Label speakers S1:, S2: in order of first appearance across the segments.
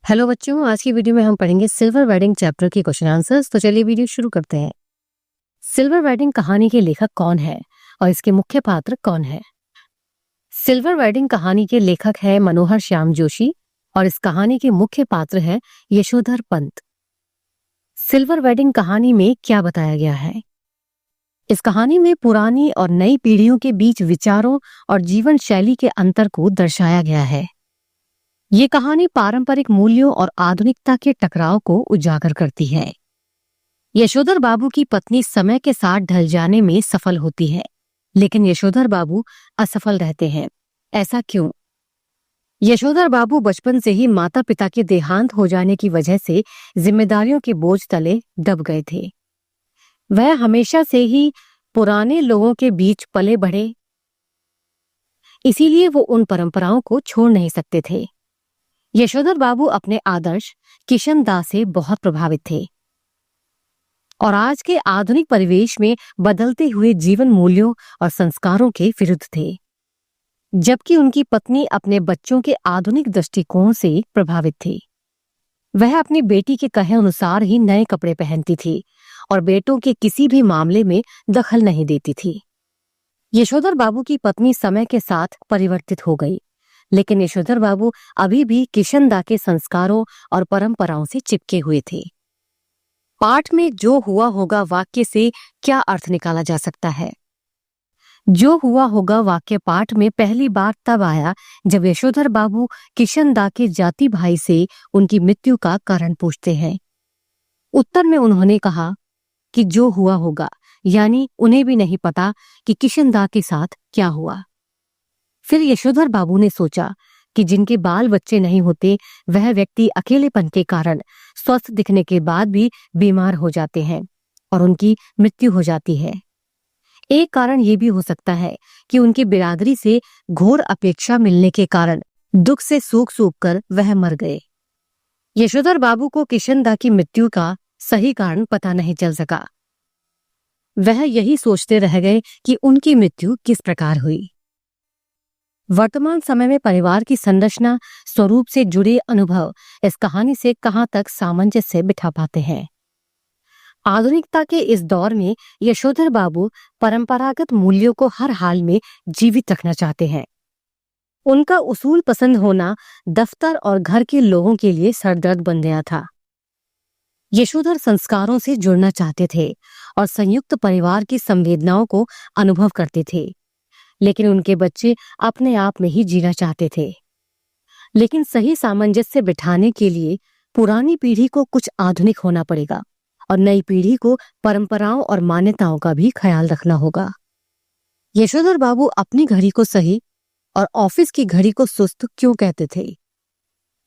S1: Hello बच्चों, आज की वीडियो में हम पढ़ेंगे सिल्वर वेडिंग चैप्टर के क्वेश्चन आंसर्स। तो चलिए वीडियो शुरू करते हैं। सिल्वर वेडिंग कहानी के लेखक कौन है और इसके मुख्य पात्र कौन है? सिल्वर वेडिंग कहानी के लेखक है मनोहर श्याम जोशी और इस कहानी के मुख्य पात्र है यशोधर पंत। सिल्वर वेडिंग कहानी में क्या बताया गया है? इस कहानी में पुरानी और नई पीढ़ियों के बीच विचारों और जीवन शैली के अंतर को दर्शाया गया है। ये कहानी पारंपरिक मूल्यों और आधुनिकता के टकराव को उजागर करती है। यशोधर बाबू की पत्नी समय के साथ ढल जाने में सफल होती है, लेकिन यशोधर बाबू असफल रहते हैं। ऐसा क्यों? यशोधर बाबू बचपन से ही माता पिता के देहांत हो जाने की वजह से जिम्मेदारियों के बोझ तले दब गए थे। वह हमेशा से ही पुराने लोगों के बीच पले बढ़े, इसीलिए वो उन परंपराओं को छोड़ नहीं सकते थे। यशोधर बाबू अपने आदर्श किशन दास से बहुत प्रभावित थे और आज के आधुनिक परिवेश में बदलते हुए जीवन मूल्यों और संस्कारों के विरुद्ध थे, जबकि उनकी पत्नी अपने बच्चों के आधुनिक दृष्टिकोण से प्रभावित थी। वह अपनी बेटी के कहे अनुसार ही नए कपड़े पहनती थी और बेटों के किसी भी मामले में दखल नहीं देती थी। यशोधर बाबू की पत्नी समय के साथ परिवर्तित हो गई, लेकिन यशोधर बाबू अभी भी किशनदा के संस्कारों और परंपराओं से चिपके हुए थे। पाठ में जो हुआ होगा वाक्य से क्या अर्थ निकाला जा सकता है? जो हुआ होगा वाक्य पाठ में पहली बार तब आया जब यशोधर बाबू किशनदा के जाति भाई से उनकी मृत्यु का कारण पूछते हैं। उत्तर में उन्होंने कहा कि जो हुआ होगा, यानी उन्हें भी नहीं पता कि किशनदा के साथ क्या हुआ। फिर यशोधर बाबू ने सोचा कि जिनके बाल बच्चे नहीं होते, वह व्यक्ति अकेलेपन के कारण स्वस्थ दिखने के बाद भी बीमार हो जाते हैं और उनकी मृत्यु हो जाती है। एक कारण ये भी हो सकता है कि उनकी बिरादरी से घोर अपेक्षा मिलने के कारण दुख से सूख सूख कर वह मर गए। यशोधर बाबू को किशनदा की मृत्यु का सही कारण पता नहीं चल सका। वह यही सोचते रह गए कि उनकी मृत्यु किस प्रकार हुई। वर्तमान समय में परिवार की संरचना स्वरूप से जुड़े अनुभव इस कहानी से कहां तक सामंजस्य बिठा पाते हैं। आधुनिकता के इस दौर में यशोधर बाबू परंपरागत मूल्यों को हर हाल में जीवित रखना चाहते हैं। उनका उसूल पसंद होना दफ्तर और घर के लोगों के लिए सरदर्द बन गया था। यशोधर संस्कारों से जुड़ना चाहते थे और संयुक्त परिवार की संवेदनाओं को अनुभव करते थे, लेकिन उनके बच्चे अपने आप में ही जीना चाहते थे। लेकिन सही सामंजस्य बिठाने के लिए पुरानी पीढ़ी को कुछ आधुनिक होना पड़ेगा और नई पीढ़ी को परंपराओं और मान्यताओं का भी ख्याल रखना होगा। यशोधर बाबू अपनी घड़ी को सही और ऑफिस की घड़ी को सुस्त क्यों कहते थे?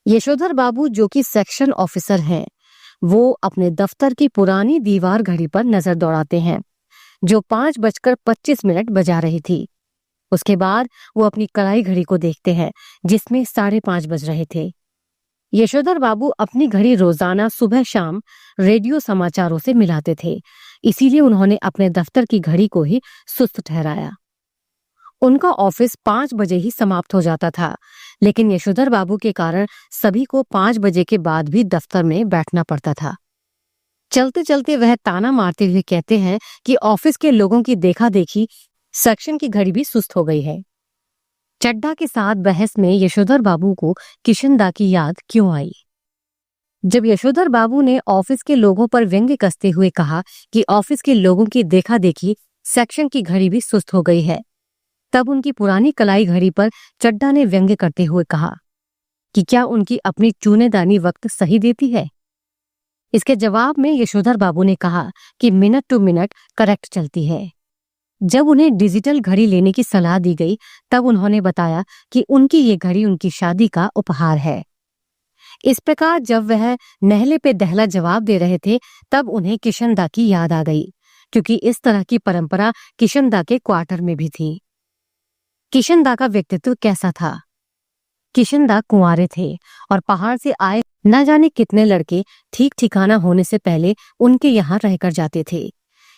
S1: यशोधर बाबू, जो कि सेक्शन ऑफिसर हैं, वो अपने दफ्तर की पुरानी दीवार घड़ी पर नजर दौड़ाते हैं जो 5:25 बजा रही थी। उसके बाद वो अपनी कलाई घड़ी को देखते हैं जिसमें 5:30 बज रहे थे। यशोधर बाबू अपनी घड़ी रोजाना सुबह शाम रेडियो समाचारों से मिलाते थे, इसीलिए उन्होंने अपने दफ्तर की घड़ी को ही सुस्त ठहराया। उनका ऑफिस 5 बजे ही समाप्त हो जाता था, लेकिन यशोधर बाबू के कारण सभी को 5 बजे के बाद भी दफ्तर में बैठना पड़ता था। चलते चलते वह ताना मारते हुए कहते हैं कि ऑफिस के लोगों की देखा देखी सेक्शन की घड़ी भी सुस्त हो गई है। चड्ढा के साथ बहस में यशोधर बाबू को किशनदा की याद क्यों आई? जब यशोधर बाबू ने ऑफिस के लोगों पर व्यंग्य कसते हुए कहा कि ऑफिस के लोगों की देखा देखी सेक्शन की घड़ी भी सुस्त हो गई है, तब उनकी पुरानी कलाई घड़ी पर चड्ढा ने व्यंग्य करते हुए कहा कि क्या उनकी अपनी चूनेदानी वक्त सही देती है? इसके जवाब में यशोधर बाबू ने कहा कि मिनट टू मिनट करेक्ट चलती है। जब उन्हें डिजिटल घड़ी लेने की सलाह दी गई, तब उन्होंने बताया कि उनकी ये घड़ी उनकी शादी का उपहार है। इस प्रकार जब वह नहले पे दहला जवाब दे रहे थे, तब उन्हें किशनदा की याद आ गई, क्योंकि इस तरह की परंपरा किशनदा के क्वार्टर में भी थी। किशनदा का व्यक्तित्व कैसा था? किशनदा कुंवारे थे और पहाड़ से आए न जाने कितने लड़के ठीक ठिकाना होने से पहले उनके यहाँ रहकर जाते थे।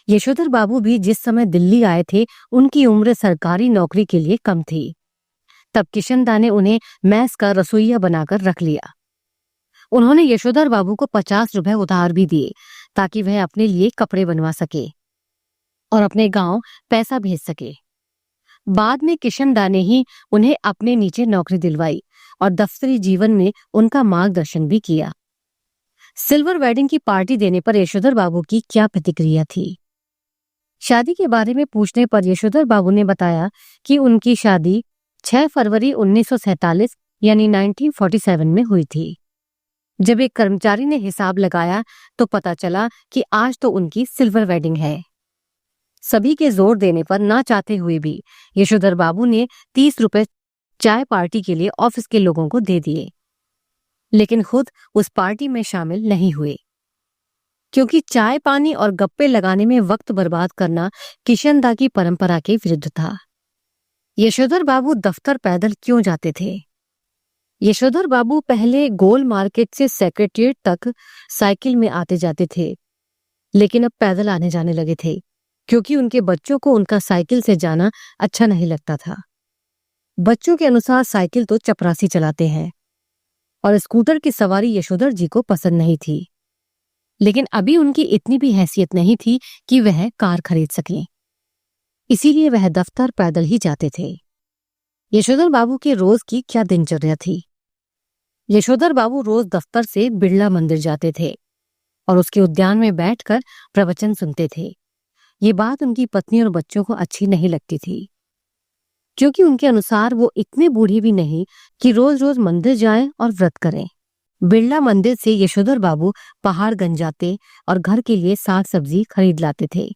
S1: यशोधर बाबू भी जिस समय दिल्ली आए थे, उनकी उम्र सरकारी नौकरी के लिए कम थी। तब किशनदा ने उन्हें मैस का रसोइया बनाकर रख लिया। उन्होंने यशोधर बाबू को 50 रुपए उधार भी दिए ताकि वह अपने लिए कपड़े बनवा सके और अपने गांव पैसा भेज सके। बाद में किशन दा ने ही उन्हें अपने नीचे नौकरी दिलवाई और दफ्तरी जीवन में उनका मार्गदर्शन भी किया। सिल्वर वेडिंग की पार्टी देने पर यशोधर बाबू की क्या प्रतिक्रिया थी? शादी के बारे में पूछने पर यशोधर बाबू ने बताया कि उनकी शादी 6 फरवरी 1947 यानी 1947 में हुई थी। जब एक कर्मचारी ने हिसाब लगाया तो पता चला कि आज तो उनकी सिल्वर वेडिंग है। सभी के जोर देने पर ना चाहते हुए भी यशोधर बाबू ने 30 रुपए चाय पार्टी के लिए ऑफिस के लोगों को दे दिए, लेकिन खुद उस पार्टी में शामिल नहीं हुए क्योंकि चाय पानी और गप्पे लगाने में वक्त बर्बाद करना किशन दा की परंपरा के विरुद्ध था। यशोधर बाबू दफ्तर पैदल क्यों जाते थे? यशोधर बाबू पहले गोल मार्केट से सेक्रेटेरिएट तक साइकिल में आते जाते थे, लेकिन अब पैदल आने जाने लगे थे क्योंकि उनके बच्चों को उनका साइकिल से जाना अच्छा नहीं लगता था। बच्चों के अनुसार साइकिल तो चपरासी चलाते हैं और स्कूटर की सवारी यशोधर जी को पसंद नहीं थी, लेकिन अभी उनकी इतनी भी हैसियत नहीं थी कि वह कार खरीद सकें। इसीलिए वह दफ्तर पैदल ही जाते थे। यशोधर बाबू के रोज की क्या दिनचर्या थी? यशोधर बाबू रोज दफ्तर से बिड़ला मंदिर जाते थे और उसके उद्यान में बैठकर प्रवचन सुनते थे। ये बात उनकी पत्नी और बच्चों को अच्छी नहीं लगती थी क्योंकि उनके अनुसार वो इतने बूढ़े भी नहीं कि रोज रोज मंदिर जाएं और व्रत करें। बिड़ला मंदिर से यशोधर बाबू पहाड़गंज जाते और घर के लिए साग सब्जी खरीद लाते थे।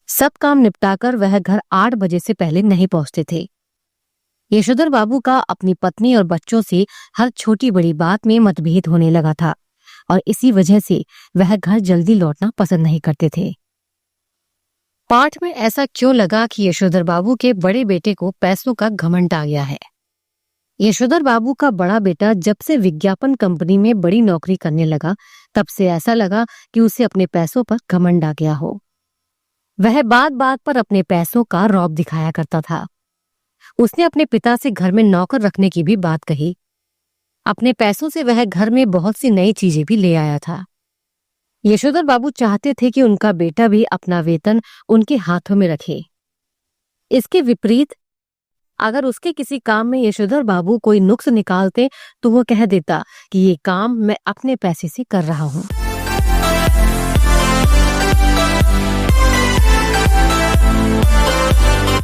S1: सब काम निपटाकर वह घर 8 बजे से पहले नहीं पहुंचते थे। यशोधर बाबू का अपनी पत्नी और बच्चों से हर छोटी बड़ी बात में मतभेद होने लगा था और इसी वजह से वह घर जल्दी लौटना पसंद नहीं करते थे। पाठ में ऐसा क्यों लगा कि यशोधर बाबू के बड़े बेटे को पैसों का घमंड आ गया है? यशोधर बाबू का बड़ा बेटा जब से विज्ञापन कंपनी में बड़ी नौकरी करने लगा तब से ऐसा लगा कि उसे अपने पैसों पर घमंड आ गया हो। वह बात बात पर अपने पैसों का रौब दिखाया करता था। उसने अपने पिता से घर में नौकर रखने की भी बात कही। अपने पैसों से वह घर में बहुत सी नई चीजें भी ले आया था। यशोधर बाबू चाहते थे कि उनका बेटा भी अपना वेतन उनके हाथों में रखे। इसके विपरीत अगर उसके किसी काम में यशोधर बाबू कोई नुक्स निकालते तो वो कह देता कि ये काम मैं अपने पैसे से कर रहा हूं।